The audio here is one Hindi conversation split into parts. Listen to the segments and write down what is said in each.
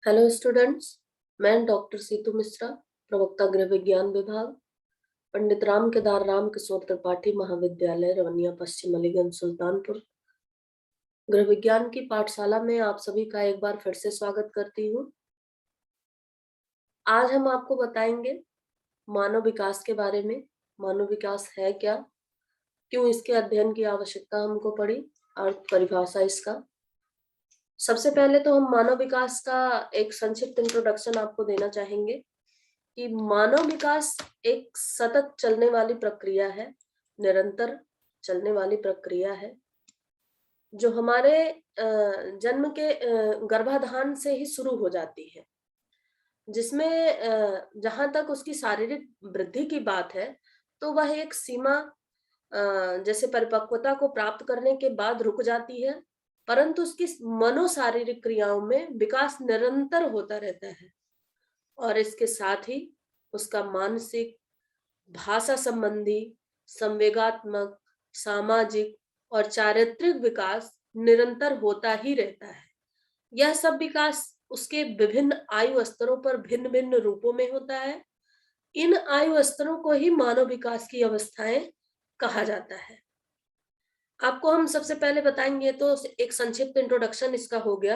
Hello students. मैं डॉक्टर सीतू मिश्रा, प्रवक्ता गृह विज्ञान विभाग, पंडित राम केदार राम किशोर त्रिपाठी महाविद्यालय रवनिया पश्चिम अलीगंज सुल्तानपुर। गृह विज्ञान की पाठशाला में आप सभी का एक बार फिर से स्वागत करती हूँ। आज हम आपको बताएंगे मानव विकास के बारे में। मानव विकास है क्या, क्यों इसके अध्ययन की आवश्यकता हमको पड़ी और परिभाषा इसका। सबसे पहले तो हम मानव विकास का एक संक्षिप्त इंट्रोडक्शन आपको देना चाहेंगे कि मानव विकास एक सतत चलने वाली प्रक्रिया है, निरंतर चलने वाली प्रक्रिया है, जो हमारे जन्म के गर्भाधान से ही शुरू हो जाती है, जिसमें जहां तक उसकी शारीरिक वृद्धि की बात है तो वह एक सीमा जैसे परिपक्वता को प्राप्त करने के बाद रुक जाती है, परंतु उसकी मनोशारीरिक क्रियाओं में विकास निरंतर होता रहता है और इसके साथ ही उसका मानसिक, भाषा संबंधी, संवेगात्मक, सामाजिक और चारित्रिक विकास निरंतर होता ही रहता है। यह सब विकास उसके विभिन्न आयु स्तरों पर भिन्न भिन्न रूपों में होता है। इन आयु स्तरों को ही मानव विकास की अवस्थाएं कहा जाता है। आपको हम सबसे पहले बताएंगे तो एक संक्षिप्त इंट्रोडक्शन इसका हो गया।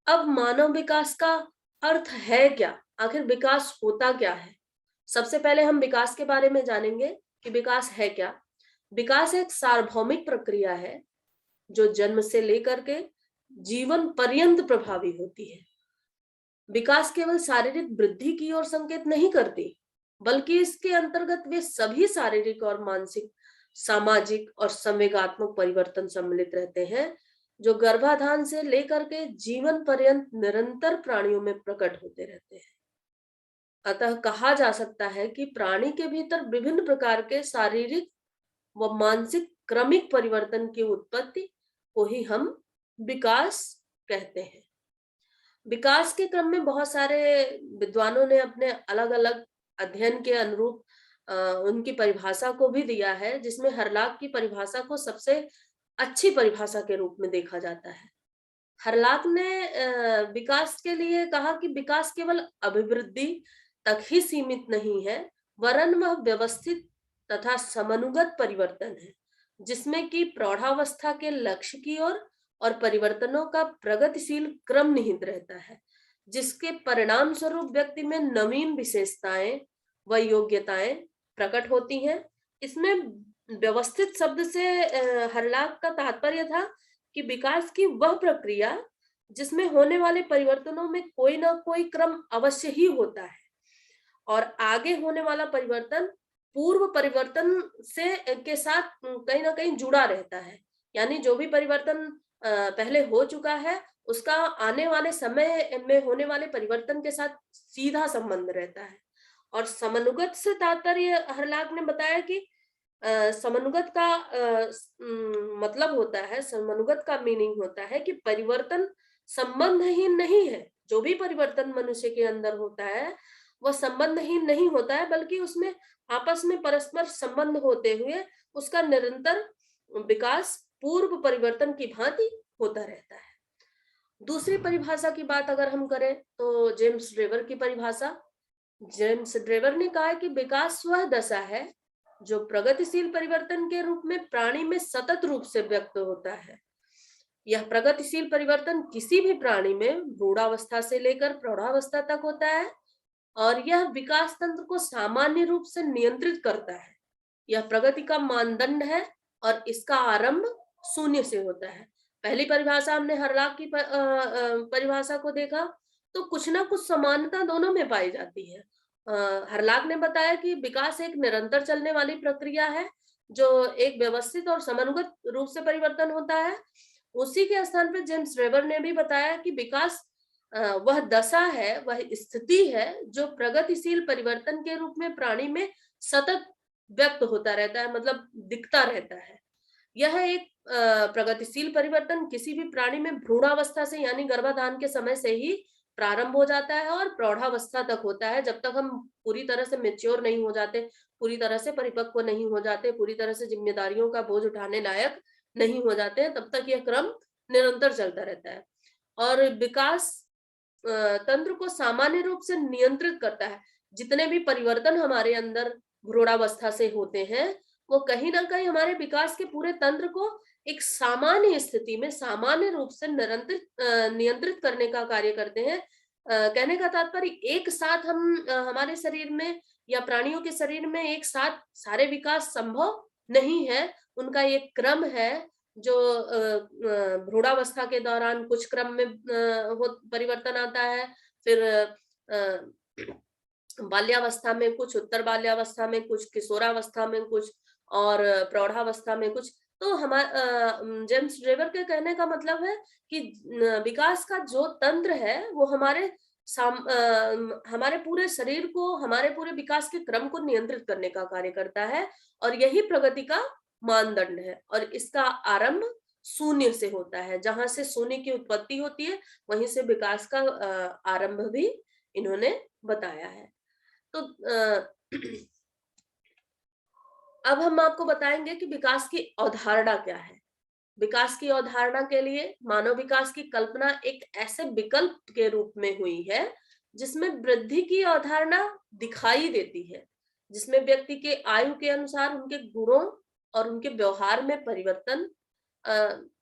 अब मानव विकास का अर्थ है क्या, आखिर विकास होता क्या है। सबसे पहले हम विकास के बारे में जानेंगे कि विकास है क्या। विकास एक सार्वभौमिक प्रक्रिया है जो जन्म से लेकर के जीवन पर्यंत प्रभावी होती है। विकास केवल शारीरिक वृद्धि की ओर संकेत नहीं करती, बल्कि इसके अंतर्गत वे सभी शारीरिक और मानसिक, सामाजिक और संवेगात्मक परिवर्तन सम्मिलित रहते हैं जो गर्भाधान से लेकर के जीवन पर्यंत निरंतर प्राणियों में प्रकट होते रहते हैं। अतः कहा जा सकता है कि प्राणी के भीतर विभिन्न प्रकार के शारीरिक व मानसिक क्रमिक परिवर्तन की उत्पत्ति को ही हम विकास कहते हैं। विकास के क्रम में बहुत सारे विद्वानों ने अपने अलग-अलग अध्ययन के अनुरूप उनकी परिभाषा को भी दिया है, जिसमें हर्लॉक की परिभाषा को सबसे अच्छी परिभाषा के रूप में देखा जाता है। हर्लॉक ने विकास के लिए कहा कि विकास केवल अभिवृद्धि तक ही सीमित नहीं है, वरन वह व्यवस्थित तथा समनुगत परिवर्तन है, जिसमें कि प्रौढ़ावस्था के लक्ष्य की ओर और परिवर्तनों का प्रगतिशील क्रम निहित रहता है, जिसके परिणाम स्वरूप व्यक्ति में नवीन विशेषताएं व योग्यताएं प्रकट होती हैं। इसमें व्यवस्थित शब्द से हर्लॉक का तात्पर्य था कि विकास की वह प्रक्रिया जिसमें होने वाले परिवर्तनों में कोई ना कोई क्रम अवश्य ही होता है और आगे होने वाला परिवर्तन पूर्व परिवर्तन से के साथ कहीं ना कहीं जुड़ा रहता है। यानी जो भी परिवर्तन पहले हो चुका है उसका आने वाले समय में होने वाले परिवर्तन के साथ सीधा संबंध रहता है। और समनुगत से तात्पर्य हर्लॉक ने बताया कि समनुगत का मतलब होता है, समनुगत का मीनिंग होता है कि परिवर्तन संबंधहीन नहीं है। जो भी परिवर्तन मनुष्य के अंदर होता है वह संबंधहीन नहीं होता है, बल्कि उसमें आपस में परस्पर संबंध होते हुए उसका निरंतर विकास पूर्व परिवर्तन की भांति होता रहता है। दूसरी परिभाषा की बात अगर हम करें तो जेम्स ड्रेवर की परिभाषा। जेम्स ड्रेवर ने कहा है कि विकास वह दशा है जो प्रगतिशील परिवर्तन के रूप में प्राणी में सतत रूप से व्यक्त होता है। यह प्रगतिशील परिवर्तन किसी भी प्राणी में भ्रूणावस्था से लेकर प्रौढ़ावस्था तक होता है और यह विकास तंत्र को सामान्य रूप से नियंत्रित करता है। यह प्रगति का मानदंड है और इसका आरंभ शून्य से होता है। पहली परिभाषा हमने हर्लॉक की परिभाषा को देखा तो कुछ ना कुछ समानता दोनों में पाई जाती है। हर्लॉक ने बताया कि विकास एक निरंतर चलने वाली प्रक्रिया है जो एक व्यवस्थित और समनुगत रूप से परिवर्तन होता है। उसी के स्थान पर जेम्स ड्रेवर ने भी बताया कि विकास वह दशा है, वह स्थिति है जो प्रगतिशील परिवर्तन के रूप में प्राणी में सतत व्यक्त होता रहता है, मतलब दिखता रहता है। यह एक प्रगतिशील परिवर्तन किसी भी प्राणी में भ्रूणावस्था से यानी गर्भाधान के समय से ही प्रारंभ हो जाता है और प्रौढ़ावस्था तक होता है। जब तक हम पूरी तरह से मैच्योर नहीं हो जाते, पूरी तरह से परिपक्व नहीं हो जाते, पूरी तरह से जिम्मेदारियों का बोझ उठाने लायक नहीं हो जाते हैं, तब तक यह क्रम निरंतर चलता रहता है। और विकास तंत्र को सामान्य रूप से नियंत्रित करता है। जितने भी परिवर्तन हमारे अंदर भ्रूणावस्था से होते हैं, वो कहीं न कहीं हमारे विकास के पूरे तंत्र को एक सामान्य स्थिति में, सामान्य रूप से नियंत्रित करने का कार्य करते हैं। कहने का तात्पर्य एक साथ हमारे शरीर में या प्राणियों के शरीर में एक साथ सारे विकास संभव नहीं है। उनका एक क्रम है जो भ्रूणावस्था के दौरान कुछ क्रम में हो परिवर्तन आता है, फिर बाल्यावस्था में कुछ, उत्तर बाल्यावस्था में कुछ, किशोरावस्था में कुछ और प्रौढ़ावस्था में कुछ। तो जेम्स ड्रेवर के कहने का मतलब है कि विकास का जो तंत्र है वो हमारे पूरे शरीर को, हमारे पूरे विकास के क्रम को नियंत्रित करने का कार्य करता है और यही प्रगति का मानदंड है। और इसका आरंभ शून्य से होता है। जहां से शून्य की उत्पत्ति होती है, वहीं से विकास का आरंभ भी इन्होंने बताया है। तो अब हम आपको बताएंगे कि विकास की अवधारणा क्या है। विकास की अवधारणा के लिए मानव विकास की कल्पना एक ऐसे विकल्प के रूप में हुई है जिसमें वृद्धि की अवधारणा दिखाई देती है, जिसमें व्यक्ति के आयु के अनुसार उनके गुणों और उनके व्यवहार में परिवर्तन अ,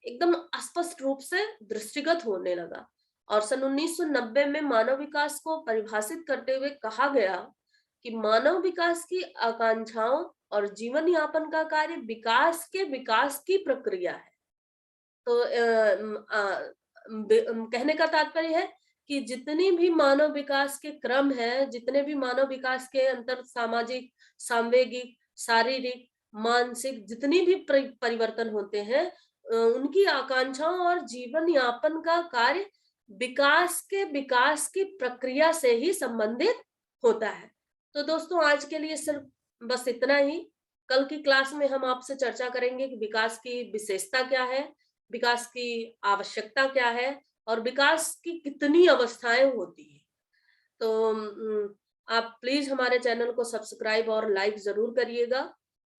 एकदम स्पष्ट रूप से दृष्टिगत होने लगा। और सन 1990 में मानव विकास को परिभाषित करते हुए कहा गया कि मानव विकास की आकांक्षाओं और जीवन यापन का कार्य विकास की प्रक्रिया है। तो कहने का तात्पर्य है कि जितनी भी मानव विकास के क्रम है, जितने भी मानव विकास के अंतर सामाजिक, सांवेगिक, शारीरिक, मानसिक जितनी भी परिवर्तन होते हैं, उनकी आकांक्षाओं और जीवन यापन का कार्य विकास की प्रक्रिया से ही संबंधित होता है। तो दोस्तों आज के लिए सिर्फ बस इतना ही। कल की क्लास में हम आपसे चर्चा करेंगे कि विकास की विशेषता क्या है, विकास की आवश्यकता क्या है और विकास की कितनी अवस्थाएं होती हैं। तो आप प्लीज हमारे चैनल को सब्सक्राइब और लाइक जरूर करिएगा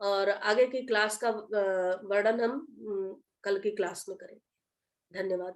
और आगे की क्लास का वर्णन हम कल की क्लास में करेंगे। धन्यवाद।